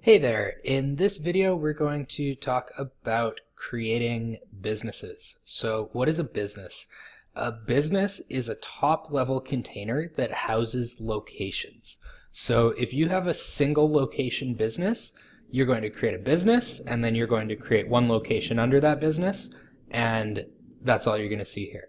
Hey there, in this video we're going to talk about creating businesses. So what is a business? A business is a top-level container that houses locations. So if you have a single location business, you're going to create a business and then you're going to create one location under that business, and that's all you're going to see here.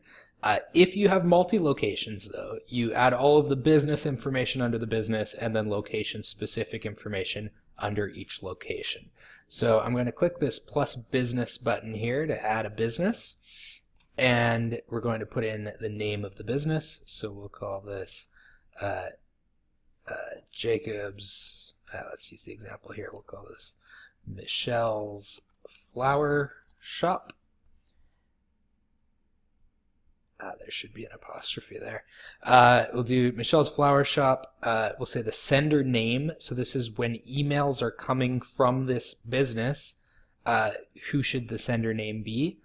If you have multi-locations though, you add all of the business information under the business and then location-specific information under each location. So I'm going to click this plus business button here to add a business, and we're going to put in the name of the business. So we'll call this Jacob's, let's use the example here, we'll call this Michelle's Flower Shop. There should be an apostrophe there. We'll do Michelle's Flower Shop. We'll say the sender name. So this is when emails are coming from this business. Who should the sender name be?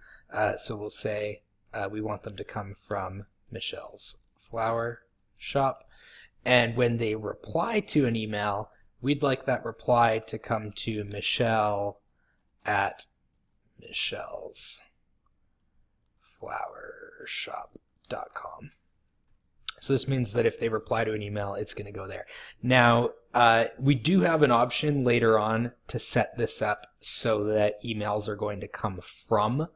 So we'll say we want them to come from Michelle's Flower Shop. And when they reply to an email, we'd like that reply to come to Michelle at Michelle's flowershop.com. So this means that if they reply to an email, it's going to go there. Now, we do have an option later on to set this up so that emails are going to come from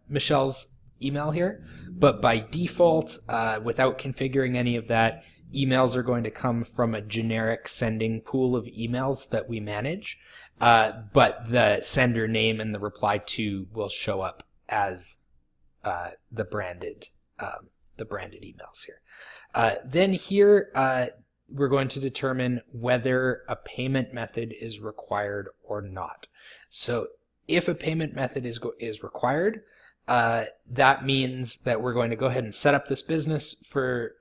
Michelle's email here. But by default, without configuring any of that, emails are going to come from a generic sending pool of emails that we manage. But the sender name and the reply to will show up as the branded emails here. Then here we're going to determine whether a payment method is required or not. So if a payment method is required, that means that we're going to go ahead and set up this business for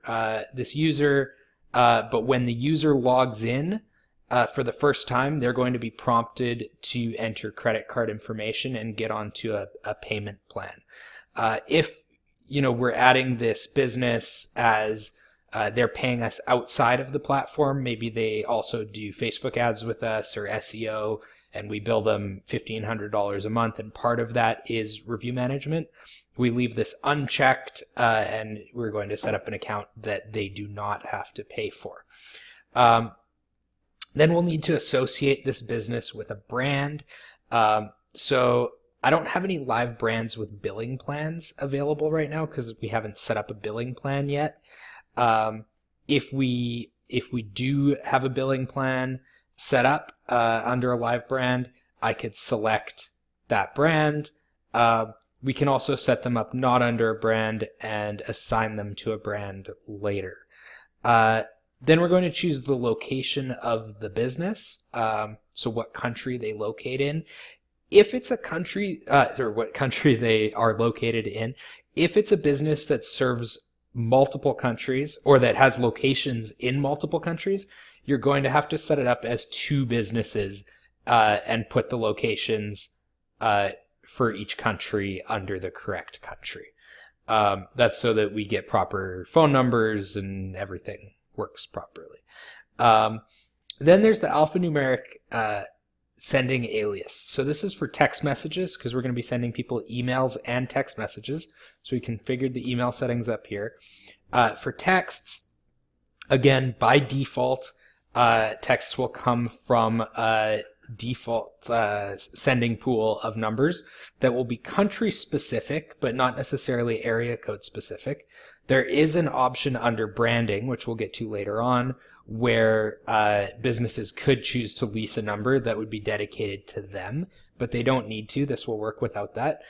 this user, but when the user logs in for the first time, they're going to be prompted to enter credit card information and get onto a payment plan. If we're adding this business as they're paying us outside of the platform, maybe they also do Facebook ads with us or SEO, and we bill them $1,500 a month, and part of that is review management. We leave this unchecked, and we're going to set up an account that they do not have to pay for. Then we'll need to associate this business with a brand. So I don't have any live brands with billing plans available right now because we haven't set up a billing plan yet. If we do have a billing plan set up under a live brand, I could select that brand. We can also set them up not under a brand and assign them to a brand later. Then we're going to choose the location of the business, so what country they locate in. If it's a country, or what country they are located in, if it's a business that serves multiple countries or that has locations in multiple countries, you're going to have to set it up as two businesses and put the locations for each country under the correct country. That's so that we get proper phone numbers and everything works properly. Then there's the alphanumeric sending alias. So this is for text messages because we're going to be sending people emails and text messages. So we configured the email settings up here. For texts, again, by default, texts will come from a default sending pool of numbers that will be country specific, but not necessarily area code specific. There is an option under branding, which we'll get to later on, where businesses could choose to lease a number that would be dedicated to them, but they don't need to. This will work without that.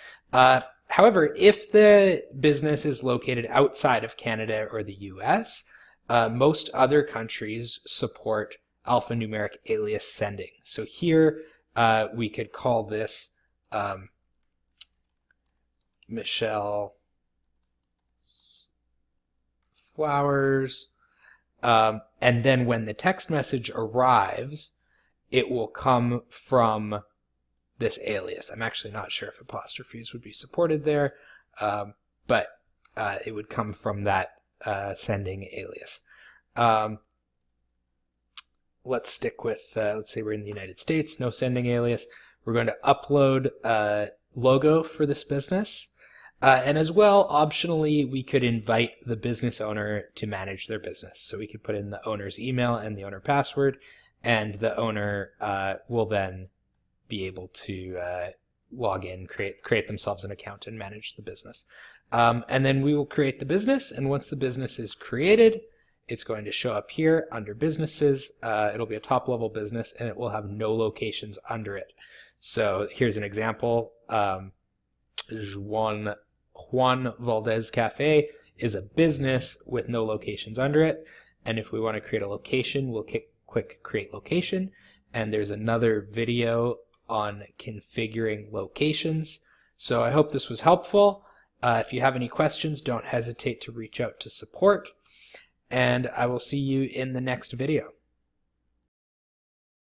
However, if the business is located outside of Canada or the US, most other countries support alphanumeric alias sending. So here we could call this Michelle Flowers. And then when the text message arrives, it will come from this alias. I'm actually not sure if apostrophes would be supported there, but it would come from that sending alias. let's stick with, let's say we're in the United States, no sending alias. We're going to upload a logo for this business. And as well, optionally, we could invite the business owner to manage their business. So we could put in the owner's email and the owner password, and the owner will then be able to log in, create themselves an account and manage the business. And then we will create the business, and once the business is created, it's going to show up here under businesses. It'll be a top-level business, and it will have no locations under it. So here's an example. Juan Valdez Cafe is a business with no locations under it. And if we want to create a location, we'll click Create Location. And there's another video on configuring locations. So I hope this was helpful. If you have any questions, don't hesitate to reach out to support. And I will see you in the next video.